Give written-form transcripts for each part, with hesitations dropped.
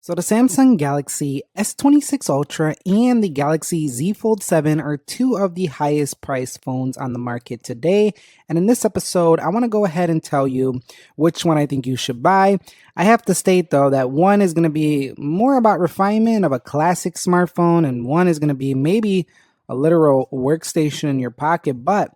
So the Samsung Galaxy S26 Ultra and the Galaxy Z Fold 7 are two of the highest priced phones on the market today. And in this episode, I want to go ahead and tell you which one I think you should buy. I have to state though that one is going to be more about refinement of a classic smartphone, and one is going to be maybe a literal workstation in your pocket. But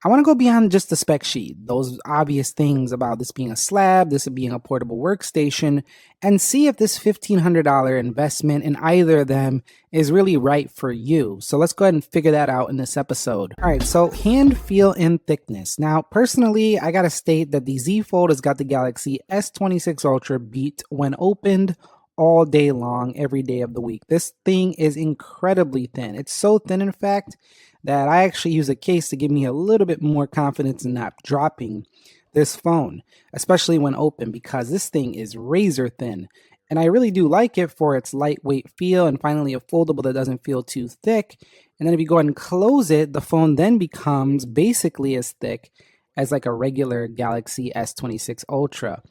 I want to go beyond just the spec sheet, those obvious things about this being a slab, this being a portable workstation, and see if this $1,500 investment in either of them is really right for you. So let's go ahead and figure that out in this episode. All right, so hand, feel, and thickness. Now, personally, I got to state that the Z Fold has got the Galaxy S26 Ultra beat when opened all day long, every day of the week. This thing is incredibly thin. It's so thin, in fact, that I actually use a case to give me a little bit more confidence in not dropping this phone, especially when open, because this thing is razor thin. And I really do like it for its lightweight feel, and finally a foldable that doesn't feel too thick. And then if you go ahead and close it, the phone then becomes basically as thick as like a regular Galaxy S26 Ultra.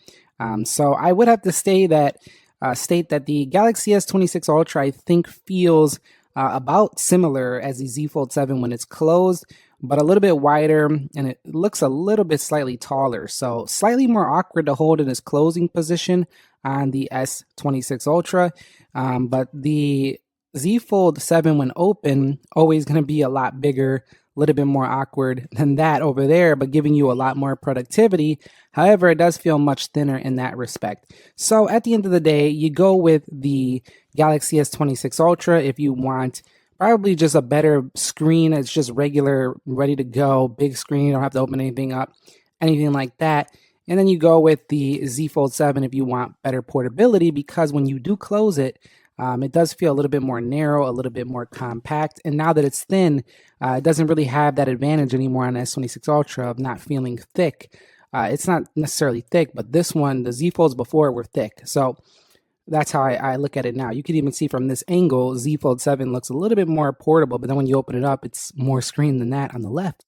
So I would have to state that the Galaxy S26 Ultra, I think, feels about similar as the Z Fold 7 when it's closed, but a little bit wider, and it looks a little bit slightly taller. So slightly more awkward to hold in its closing position on the S26 Ultra. But the Z Fold 7 when open, always going to be a lot bigger, a little bit more awkward than that over there, but giving you a lot more productivity. However, it does feel much thinner in that respect. So at the end of the day, you go with the Galaxy S26 Ultra if you want probably just a better screen. It's just regular, ready to go, big screen. You don't have to open anything up, anything like that. And then you go with the Z Fold 7 if you want better portability, because when you do close it, it does feel a little bit more narrow, a little bit more compact. And now that it's thin, it doesn't really have that advantage anymore on the S26 Ultra of not feeling thick. It's not necessarily thick, but this one, the Z Folds before were thick. So that's how I look at it now. You can even see from this angle, Z Fold 7 looks a little bit more portable, but then when you open it up, it's more screen than that on the left.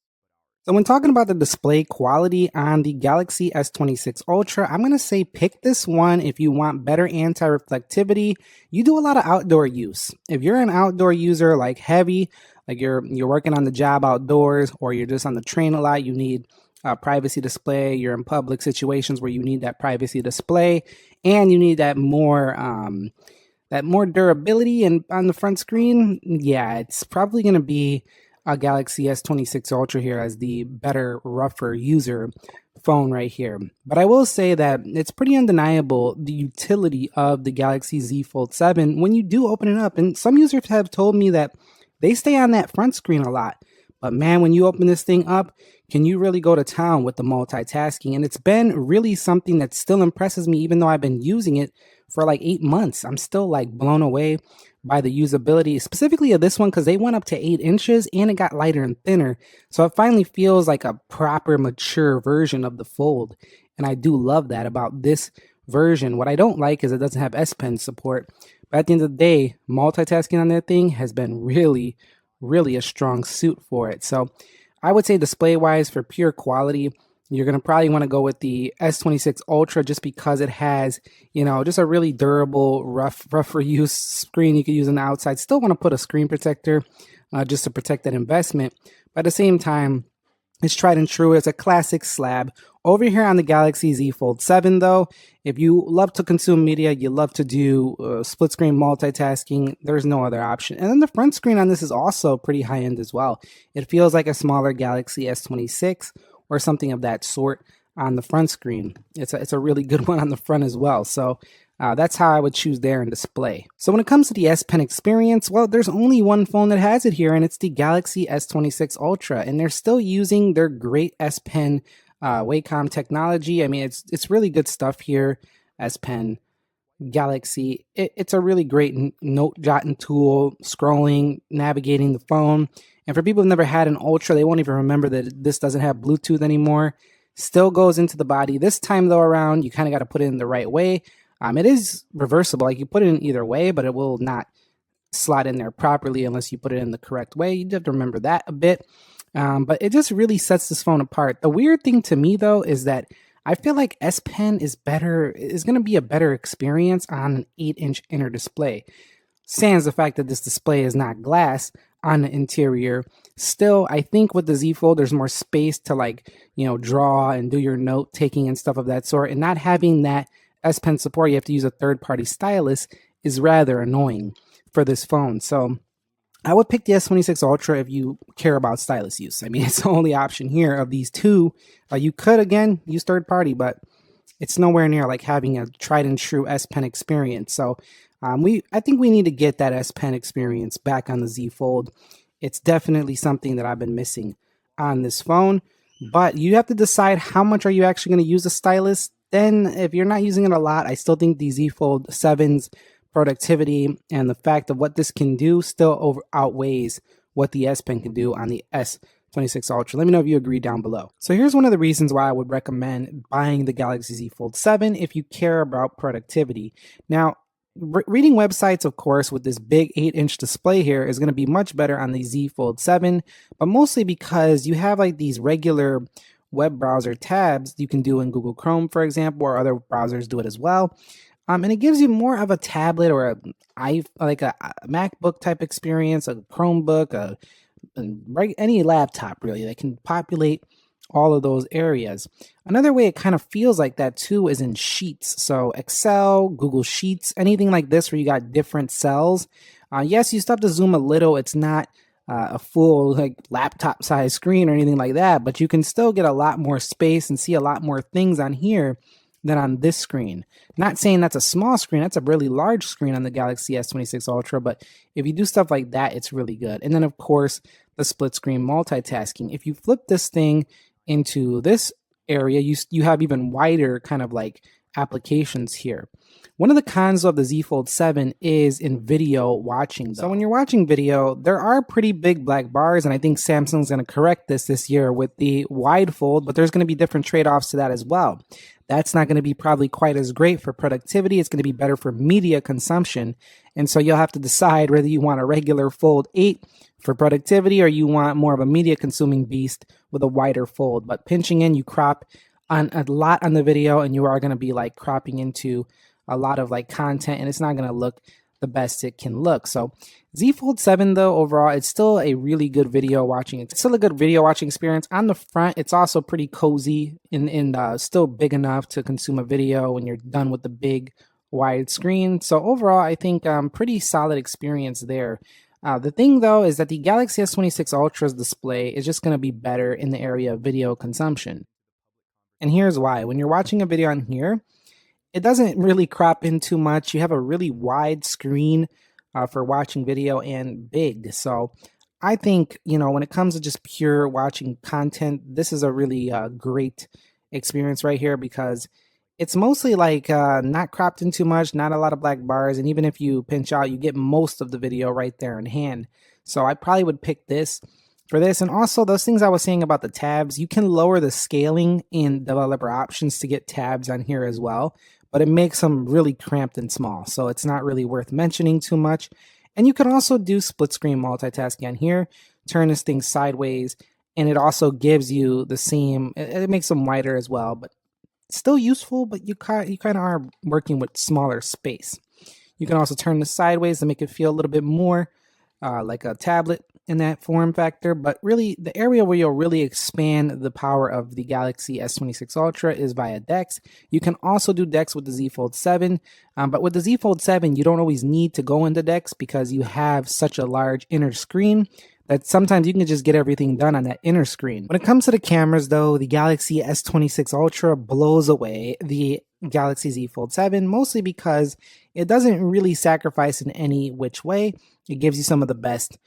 So when talking about the display quality on the Galaxy S26 Ultra, I'm going to say pick this one if you want better anti-reflectivity. You do a lot of outdoor use. If you're an outdoor user like heavy, like you're working on the job outdoors, or you're just on the train a lot, you need a privacy display, you're in public situations where you need that privacy display, and you need that more durability and on the front screen, yeah, it's probably going to be a Galaxy S26 Ultra here as the better, rougher user phone right here. But I will say that it's pretty undeniable the utility of the Galaxy Z Fold 7 when you do open it up. And some users have told me that they stay on that front screen a lot. But man, when you open this thing up, can you really go to town with the multitasking? And it's been really something that still impresses me, even though I've been using it for like 8 months. I'm still like blown away by the usability, specifically of this one, because they went up to 8 inches and it got lighter and thinner. So it finally feels like a proper, mature version of the Fold. And I do love that about this version. What I don't like is it doesn't have S Pen support. But at the end of the day, multitasking on that thing has been really a strong suit for it. So I would say display wise, for pure quality, you're going to probably want to go with the S26 Ultra just because it has, just a really durable, rougher use screen you can use on the outside. Still want to put a screen protector just to protect that investment. But at the same time, it's tried and true. It's a classic slab. Over here on the Galaxy Z Fold 7, though, if you love to consume media, you love to do split screen multitasking, there's no other option. And then the front screen on this is also pretty high end as well. It feels like a smaller Galaxy S26 or something of that sort on the front screen. It's a really good one on the front as well. So that's how I would choose there in display. So when it comes to the S Pen experience, well, there's only one phone that has it here, and it's the Galaxy S26 Ultra. And they're still using their great S Pen Wacom technology. I mean, it's really good stuff here. S Pen Galaxy. It's a really great note jotting tool, scrolling, navigating the phone. And for people who've never had an Ultra, they won't even remember that this doesn't have Bluetooth anymore. Still goes into the body. This time though around, you kind of got to put it in the right way. It is reversible. Like you put it in either way, but it will not slot in there properly unless you put it in the correct way. You have to remember that a bit. But it just really sets this phone apart. The weird thing to me though is that I feel like S Pen is going to be a better experience on an 8-inch inner display. Sans the fact that this display is not glass on the interior, still I think with the Z Fold there's more space to draw and do your note taking and stuff of that sort, and not having that S Pen support, you have to use a third party stylus, is rather annoying for this phone. So I would pick the S26 Ultra if you care about stylus use. I mean, it's the only option here of these two. You could, again, use third party, but it's nowhere near like having a tried and true S Pen experience. So I think we need to get that S Pen experience back on the Z Fold. It's definitely something that I've been missing on this phone. But you have to decide how much are you actually going to use the stylus. Then if you're not using it a lot, I still think the Z Fold 7's productivity and the fact of what this can do still outweighs what the S Pen can do on the S26 Ultra. Let me know if you agree down below. So here's one of the reasons why I would recommend buying the Galaxy Z Fold 7 if you care about productivity. Now, reading websites, of course, with this big 8-inch display here is going to be much better on the Z Fold 7, but mostly because you have like these regular web browser tabs you can do in Google Chrome, for example, or other browsers do it as well. And it gives you more of a tablet or a MacBook type experience, a Chromebook, any laptop really that can populate all of those areas. Another way it kind of feels like that too is in Sheets. So Excel, Google Sheets, anything like this where you got different cells. Yes, you still have to zoom a little. It's not a full like laptop size screen or anything like that, but you can still get a lot more space and see a lot more things on here than on this screen. Not saying that's a small screen, that's a really large screen on the Galaxy S26 Ultra, but if you do stuff like that, it's really good. And then of course, the split screen multitasking. If you flip this thing into this area, you have even wider kind of like applications here. One of the cons of the Z Fold 7 is in video watching, though. So when you're watching video, there are pretty big black bars, and I think Samsung's going to correct this year with the wide fold, but there's going to be different trade-offs to that as well. That's not going to be probably quite as great for productivity. It's going to be better for media consumption. And so you'll have to decide whether you want a regular Fold 8 for productivity or you want more of a media consuming beast with a wider fold. But pinching in, you crop on a lot on the video, and you are going to be like cropping into a lot of like content, and it's not going to look the best it can look. So Z Fold 7 though, overall, it's still a really good video watching. It's still a good video watching experience. On the front, it's also pretty cozy and still big enough to consume a video when you're done with the big wide screen. So overall, I think pretty solid experience there. The thing though is that the Galaxy S26 Ultra's display is just going to be better in the area of video consumption. And here's why. When you're watching a video on here, it doesn't really crop in too much. You have a really wide screen for watching video and big. So I think, when it comes to just pure watching content, this is a really great experience right here because it's mostly like not cropped in too much, not a lot of black bars. And even if you pinch out, you get most of the video right there in hand. So I probably would pick this for this. And also those things I was saying about the tabs, you can lower the scaling in developer options to get tabs on here as well, but it makes them really cramped and small. So it's not really worth mentioning too much. And you can also do split screen multitasking on here, turn this thing sideways, and it also gives you the same, it makes them wider as well, but still useful, but you kind of are working with smaller space. You can also turn this sideways to make it feel a little bit more like a tablet in that form factor, but really the area where you'll really expand the power of the Galaxy S26 Ultra is via DeX. You can also do DeX with the Z Fold 7, but with the Z Fold 7, you don't always need to go into DeX because you have such a large inner screen that sometimes you can just get everything done on that inner screen. When it comes to the cameras though, the Galaxy S26 Ultra blows away the Galaxy Z Fold 7, mostly because it doesn't really sacrifice in any which way. It gives you some of the best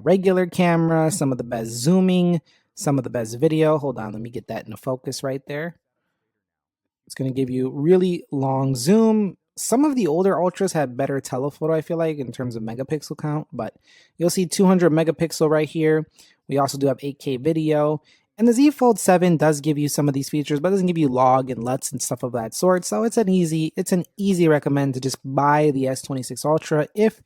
regular camera, some of the best zooming, some of the best video. Hold on, let me get that into focus right there. It's going to give you really long zoom. Some of the older Ultras have better telephoto, I feel like, in terms of megapixel count, but you'll see 200 megapixel right here. We also do have 8K video. And the Z Fold 7 does give you some of these features, but it doesn't give you log and LUTs and stuff of that sort. So it's an easy recommend to just buy the S26 Ultra if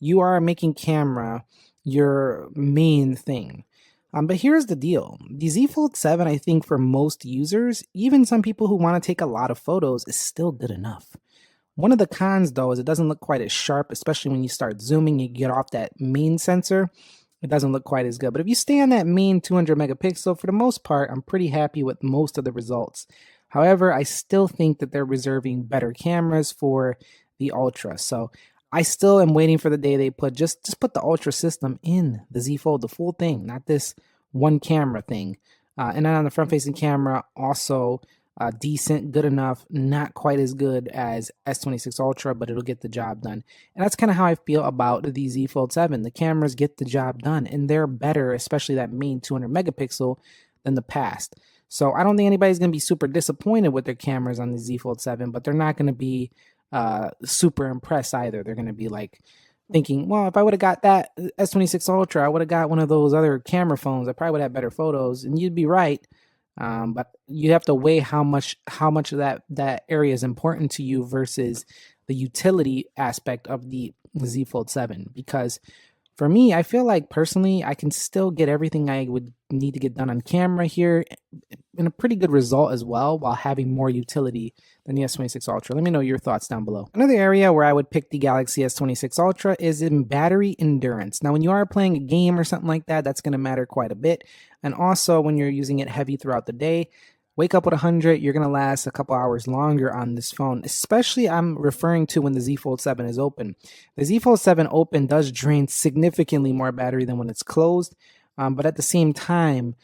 you are making camera your main thing. But here's the deal. The Z Fold 7, I think for most users, even some people who want to take a lot of photos, is still good enough. One of the cons though is it doesn't look quite as sharp, especially when you start zooming, you get off that main sensor. It doesn't look quite as good. But if you stay on that main 200 megapixel, for the most part, I'm pretty happy with most of the results. However, I still think that they're reserving better cameras for the Ultra. So I still am waiting for the day they put just put the Ultra system in the Z Fold, the full thing, not this one camera thing. And then on the front facing camera, also decent, good enough, not quite as good as S26 Ultra, but it'll get the job done. And that's kind of how I feel about the Z Fold 7. The cameras get the job done, and they're better, especially that main 200 megapixel, than the past. So I don't think anybody's going to be super disappointed with their cameras on the Z Fold 7, but they're not going to be super impressed either. They're going to be like thinking, well, if I would have got that S26 Ultra, I would have got one of those other camera phones. I probably would have better photos, and you'd be right. But you have to weigh how much of that area is important to you versus the utility aspect of the Z Fold 7. Because for me, I feel like personally, I can still get everything I would need to get done on camera here in a pretty good result as well, while having more utility than the S26 Ultra. Let me know your thoughts down below. Another area where I would pick the Galaxy S26 Ultra is in battery endurance. Now, when you are playing a game or something like that, that's going to matter quite a bit. And also when you're using it heavy throughout the day, wake up with 100, you're going to last a couple hours longer on this phone, especially I'm referring to when the Z Fold 7 is open. The Z Fold 7 open does drain significantly more battery than when it's closed, but at the same time,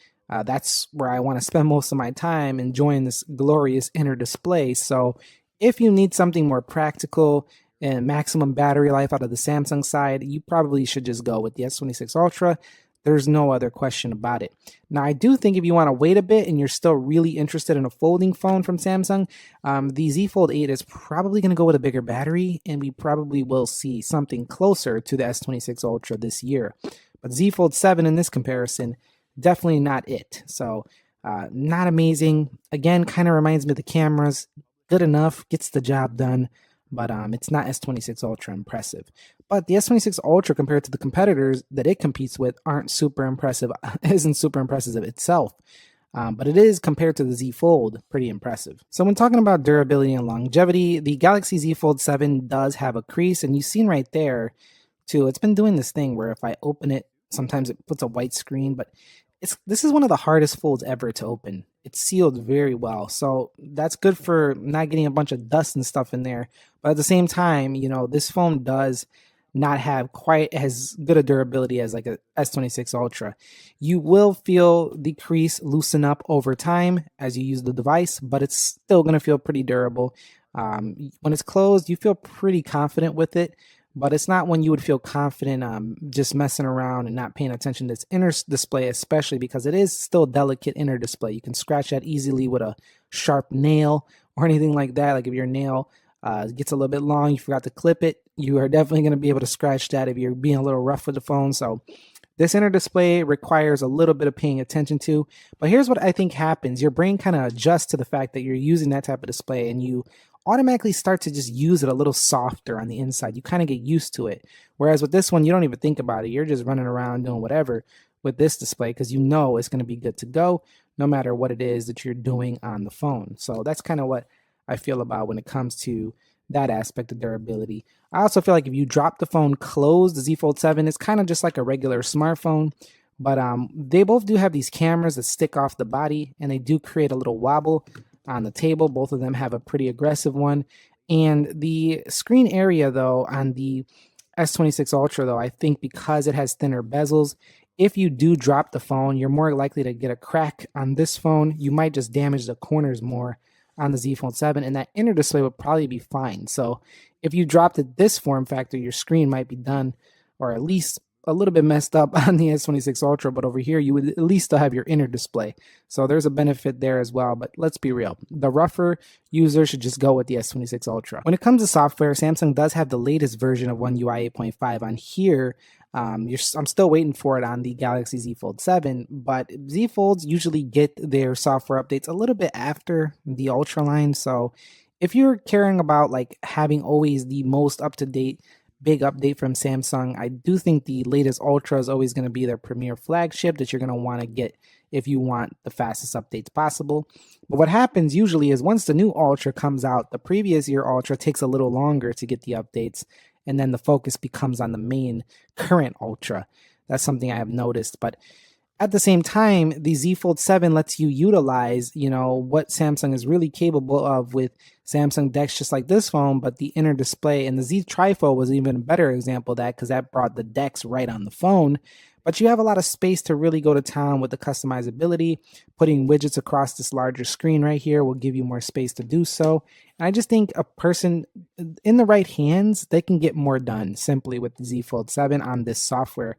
that's where I want to spend most of my time enjoying this glorious inner display. So if you need something more practical and maximum battery life out of the Samsung side, you probably should just go with the S26 Ultra. There's no other question about it. Now, I do think if you want to wait a bit and you're still really interested in a folding phone from Samsung, the Z Fold 8 is probably going to go with a bigger battery, and we probably will see something closer to the S26 Ultra this year. But Z Fold 7 in this comparison, definitely not it. So not amazing. Again, kind of reminds me of the cameras. Good enough, gets the job done, but it's not S26 Ultra impressive. But the S26 Ultra compared to the competitors that it competes with aren't super impressive, isn't super impressive itself. But it is, compared to the Z Fold, pretty impressive. So when talking about durability and longevity, the Galaxy Z Fold 7 does have a crease, and you've seen right there too, it's been doing this thing where if I open it, sometimes it puts a white screen, but this is one of the hardest folds ever to open. It's sealed very well, so that's good for not getting a bunch of dust and stuff in there. But at the same time, this phone does not have quite as good a durability as like a S26 Ultra. You will feel the crease loosen up over time as you use the device, but it's still going to feel pretty durable. When it's closed, you feel pretty confident with it, but it's not when you would feel confident just messing around and not paying attention to this inner display, especially because it is still a delicate inner display. You can scratch that easily with a sharp nail or anything like that. Like if your nail gets a little bit long, you forgot to clip it, you are definitely going to be able to scratch that if you're being a little rough with the phone. So this inner display requires a little bit of paying attention to. But here's what I think happens. Your brain kind of adjusts to the fact that you're using that type of display, and you automatically start to just use it a little softer on the inside. You kind of get used to it. Whereas with this one, you don't even think about it. You're just running around doing whatever with this display because you know it's going to be good to go no matter what it is that you're doing on the phone. So that's kind of what I feel about when it comes to that aspect of durability. I also feel like if you drop the phone closed, the Z Fold 7 is kind of just like a regular smartphone, but they both do have these cameras that stick off the body, and they do create a little wobble on the table. Both of them have a pretty aggressive one. And the screen area, though, on the S26 Ultra, though, I think because it has thinner bezels, if you do drop the phone, you're more likely to get a crack on this phone. You might just damage the corners more on the Z Fold 7, and that inner display would probably be fine. So if you dropped it this form factor, your screen might be done, or at least a little bit messed up on the S26 Ultra, but over here you would at least still have your inner display. So there's a benefit there as well, but let's be real. The rougher user should just go with the S26 Ultra. When it comes to software, Samsung does have the latest version of One UI 8.5 on here. I'm still waiting for it on the Galaxy Z Fold 7, but Z Folds usually get their software updates a little bit after the Ultra line. So if you're caring about like having always the most up-to-date big update from Samsung. I do think the latest Ultra is always going to be their premier flagship that you're going to want to get if you want the fastest updates possible. But what happens usually is once the new Ultra comes out, the previous year Ultra takes a little longer to get the updates, and then the focus becomes on the main current Ultra. That's something I have noticed. But at the same time, the Z Fold 7 lets you utilize, what Samsung is really capable of with Samsung DeX, just like this phone, but the inner display. And the Z Trifold was even a better example of that because that brought the DeX right on the phone. But you have a lot of space to really go to town with the customizability. Putting widgets across this larger screen right here will give you more space to do so. And I just think a person in the right hands, they can get more done simply with the Z Fold 7 on this software.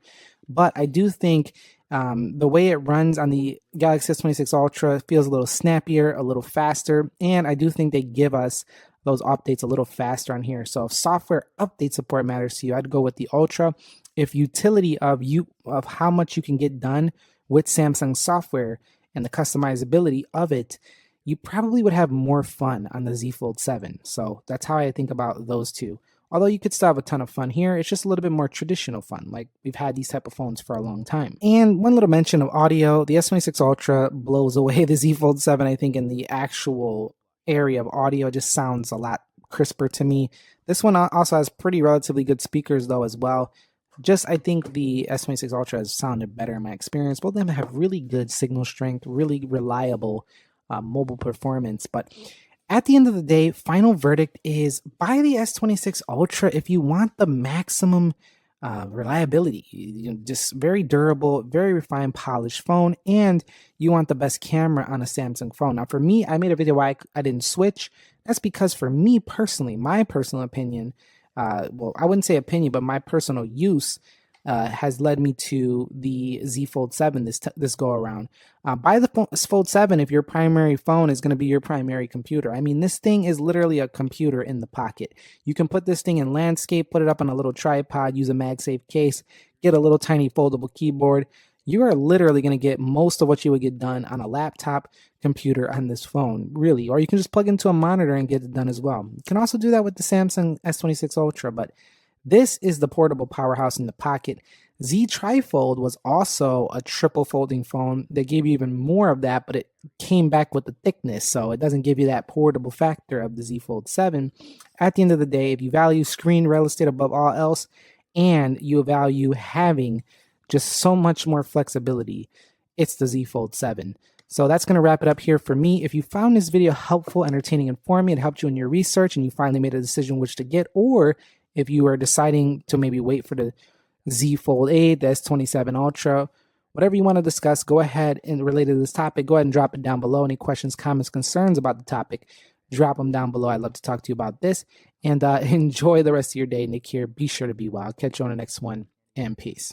But I do think the way it runs on the Galaxy S26 Ultra feels a little snappier, a little faster, and I do think they give us those updates a little faster on here. So if software update support matters to you, I'd go with the Ultra. If utility of how much you can get done with Samsung software and the customizability of it, you probably would have more fun on the Z Fold 7. So that's how I think about those two. Although you could still have a ton of fun here, it's just a little bit more traditional fun, like we've had these type of phones for a long time. And one little mention of audio, the S26 Ultra blows away the Z Fold 7, I think, in the actual area of audio. It just sounds a lot crisper to me. This one also has pretty relatively good speakers though as well. I think the S26 Ultra has sounded better in my experience. Both of them have really good signal strength, really reliable mobile performance, but at the end of the day, final verdict is buy the S26 Ultra if you want the maximum reliability. Just very durable, very refined, polished phone, and you want the best camera on a Samsung phone. Now, for me, I made a video why I didn't switch. That's because for me personally, my personal opinion, I wouldn't say opinion, but my personal use has led me to the Z Fold 7 this go around. Buy the Fold 7 if your primary phone is going to be your primary computer. I mean, this thing is literally a computer in the pocket. You can put this thing in landscape, put it up on a little tripod, use a MagSafe case, get a little tiny foldable keyboard. You are literally going to get most of what you would get done on a laptop computer on this phone, really. Or you can just plug into a monitor and get it done as well. You can also do that with the Samsung S26 Ultra, but this is the portable powerhouse in the pocket. Z Trifold was also a triple folding phone that gave you even more of that, but it came back with the thickness, so it doesn't give you that portable factor of the Z Fold 7. At the end of the day, if you value screen real estate above all else, and you value having just so much more flexibility, it's the Z Fold 7. So that's going to wrap it up here for me. If you found this video helpful, entertaining, informative, it helped you in your research, and you finally made a decision which to get, or if you are deciding to maybe wait for the Z Fold 8, the S27 Ultra, whatever you want to discuss, go ahead and related to this topic, go ahead and drop it down below. Any questions, comments, concerns about the topic, drop them down below. I'd love to talk to you about this. And enjoy the rest of your day. Nick here. Be sure to be well. I'll catch you on the next one, and peace.